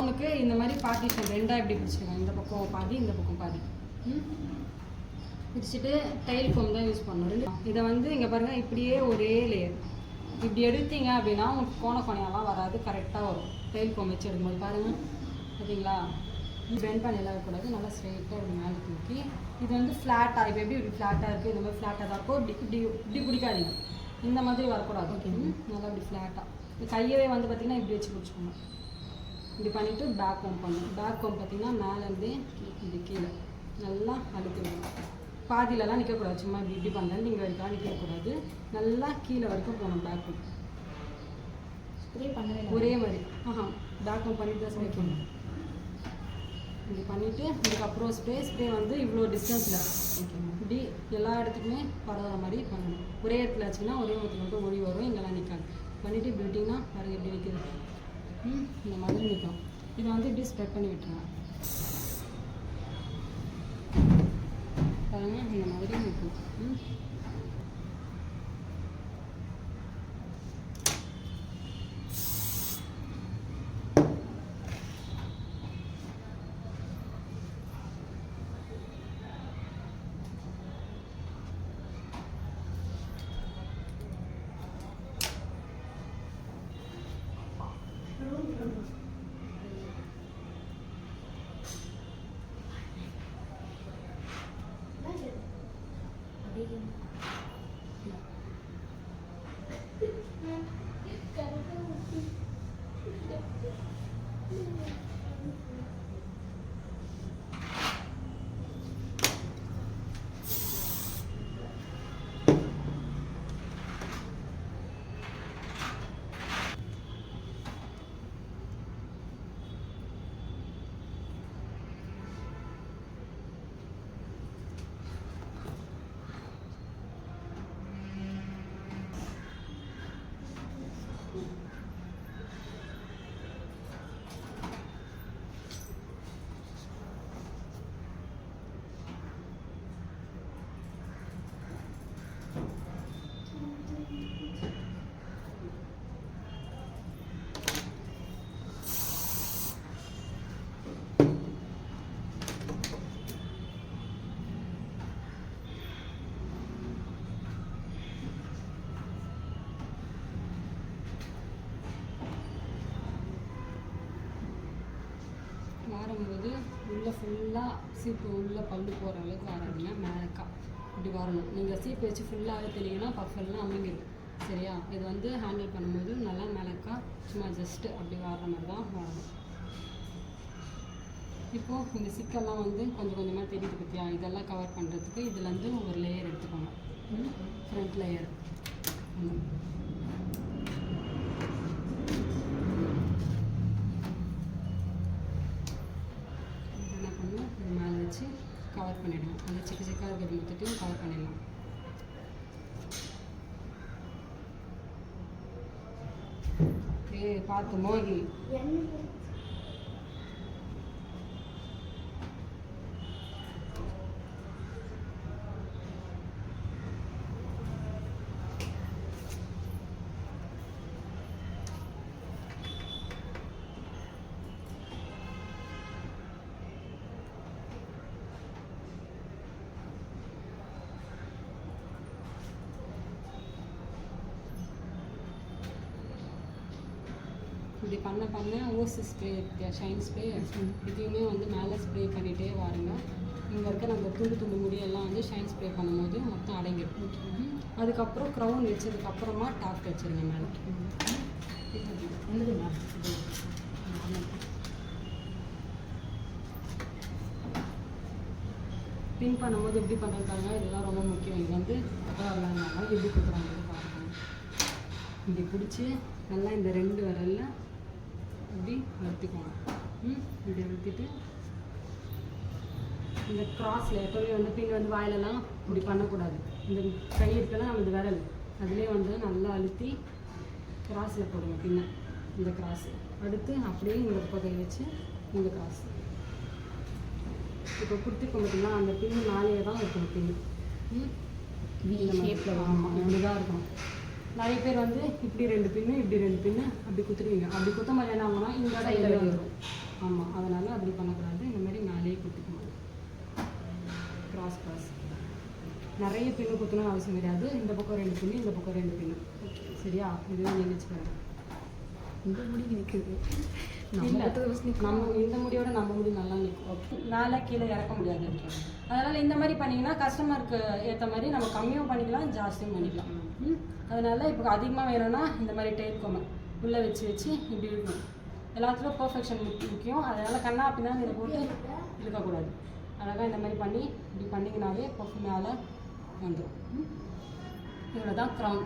உனக்கு இந்த மாதிரி பார்ட்டிஷன் ரெண்டாக எப்படி பிடிச்சிருக்காங்க, இந்த பக்கம் பாதி இந்த பக்கம் பாதி பிடிச்சிட்டு டைல் ஃபோம் தான் யூஸ் பண்ணணும். இதை வந்து இங்கே பாருங்கள் இப்படியே ஒரே லேயர் இப்படி எடுத்தீங்க அப்படின்னா உங்களுக்கு கோணையெல்லாம் வராது, கரெக்டாக வரும். டைல் ஃபோம் வச்சு எடுக்கும்போது பாருங்கள் பார்த்தீங்களா, பெண்ட் பண்ணலாம் இருக்கக்கூடாது, நல்லா ஸ்ட்ரெயிட்டாக இப்படி மேலே தூக்கி இது வந்து ஃப்ளாட்டாக இப்போ எப்படி இப்படி ஃப்ளாட்டாக இருக்குது இந்த மாதிரி ஃப்ளாட்டாக தான் இருக்கும். இப்படி இப்படி பிடிக்காதீங்க, இந்த மாதிரி வரக்கூடாது. ஓகே நல்லா இப்படி ஃப்ளாட்டாக கையவே வந்து பார்த்திங்கன்னா இப்படி வச்சு பிடிச்சிக்கணும். இப்படி பண்ணிவிட்டு பேக் கோம் பண்ணணும். பேக் கோம் பார்த்திங்கன்னா மேலேருந்தே இப்படி கீழே நல்லா அழுத்தி விடணும். பாதியிலலாம் நிற்கக்கூடாது, சும்மா இப்படி இப்படி பண்ணுறேன் நீங்கள் வரைக்கும் நிற்கக்கூடாது, நல்லா கீழே வரைக்கும் போகணும். பேக் கோம் ஸ்ப்ரே பண்ணவே ஒரே மாதிரி பேக் கோம் பண்ணிட்டு தான் ஸ்ப்ரே பண்ணணும். இப்படி பண்ணிவிட்டு இதுக்கப்புறம் ஸ்ப்ரே வந்து இவ்வளோ டிஸ்டன்ஸில் இப்படி எல்லா இடத்துக்குமே பரவாத மாதிரி பண்ணணும். ஒரே இடத்துல வச்சிங்கன்னா ஒரே இடத்துல மட்டும் ஒளி வரும், இங்கெல்லாம் நிற்காது. பண்ணிவிட்டு இப்படி விட்டிங்கன்னா பாருங்கள் எப்படி நிற்கிது, இந்த மாதிரி நிற்கும். இதை வந்து இப்படி ஸ்ப்ரெட் பண்ணி விட்டுருங்க பாருங்கள், இந்த மாதிரி நிற்கும். வாரும்போது உள்ளே ஃபுல்லாக சீப்பு உள்ளே பல்லு போகிற அளவுக்கு வராதிங்க, மேலக்கா இப்படி வரணும். நீங்கள் சீப்பு வச்சு ஃபுல்லாகவே தெளிங்கன்னா பஃபெல்லாம் அமைங்கிடும். சரியா, இது வந்து ஹேண்டில் பண்ணும்போது நல்லா மேலக்கா சும்மா ஜஸ்ட்டு அப்படி வர்ற மாதிரி தான் வரணும். இப்போது இந்த சிக்கெல்லாம் வந்து கொஞ்சம் கொஞ்சமாக தெரியுது பற்றியா, இதெல்லாம் கவர் பண்ணுறதுக்கு இதுலேருந்து ஒரு லேயர் எடுத்துக்கோங்க. ஃப்ரண்ட் லேயர் கவர் பண்ணிடலாம். அந்த சிக்காக இருக்கிறது மொத்தத்தையும் கவர் பண்ணிடலாம். பார்த்து மோகி இப்படி பண்ண ஓசி ஸ்ப்ரே ஷைன் ஸ்ப்ரே இதையுமே வந்து மேலே ஸ்ப்ரே பண்ணிகிட்டே வாருங்க. இங்கே இருக்க நம்ம துண்டு முடியெல்லாம் வந்து ஷைன் ஸ்ப்ரே பண்ணும்போது மொத்தம் அடங்கிடும். அதுக்கப்புறம் க்ரௌன் வச்சதுக்கப்புறமா டாப் வச்சுருங்க மேலே. பின் பண்ணும்போது எப்படி பண்ணுறாங்க, இதெல்லாம் ரொம்ப முக்கியம். இது வந்து வரலாங்க எப்படி கொடுக்குறாங்க பாருங்க. இப்படி பிடிச்சி நல்லா இந்த 2 விரலில் இப்படி அழுத்திக்கோங்க. இப்படி அழுத்திட்டு இந்த கிராஸில் எப்போவே வந்து பின் வந்து வாயிலெல்லாம் இப்படி பண்ணக்கூடாது. இந்த கை இருக்கலாம் நம்ம இந்த விரல் அதிலே வந்து நல்லா அழுத்தி கிராஸில் போடுங்க. பின்ன இந்த கிராஸு அடுத்து அப்படியே இந்த பக்கத்தை வச்சு இந்த கிராஸ் இப்போ கொடுத்துருக்கோம் பார்த்தீங்கன்னா, அந்த பின்னு மேலேயே தான் இருக்கும். பின்னு ஷேப்பில் அப்படிதான் இருக்கும். நிறைய பேர் வந்து இப்படி 2 பின்னு இப்படி 2 பின்னு அப்படி குத்துருவீங்க. அப்படி குத்த மாதிரி என்ன ஆகும்னா இந்த சைடில் வந்துடும். ஆமாம், அதனால் அப்படி பண்ணக்கூடாது. இந்த மாதிரி மேலேயே குத்திக்கணும். கிராஸ் நிறைய பின்னு குத்தணும்னு அவசியம் கிடையாது. இந்த பக்கம் 2 பின்னு, இந்த பக்கம் 2 பின்னு. சரியா? இதுவே நீங்கள் வச்சுக்கிறேன். இந்த முடி நிற்குது. இல்லை, நம்ம இந்த முடியோட நம்ம முடி நல்லா நிற்கும். மேலே கீழே இறக்க முடியாது. அதனால் இந்த மாதிரி பண்ணிங்கன்னா கஸ்டமருக்கு ஏற்ற மாதிரி நம்ம கம்மியும் பண்ணிக்கலாம், ஜாஸ்தியும் பண்ணிக்கலாம். அதனால் இப்போ அதிகமாக வேணும்னா இந்த மாதிரி டெயில் கொமை உள்ளே வச்சு இப்படி இருக்கும். எல்லாத்துலேயும் பர்ஃபெக்ஷன் முக்கியம். அதனால் கண்ணா அப்படின்னா இதை போட்டு இருக்கக்கூடாது. அழகாக இந்த மாதிரி பண்ணி இப்படி பண்ணிங்கனாலே பர்ஃபெக்ட் மேலே வந்துடும். இவ்வளோ தான் க்ரௌன்.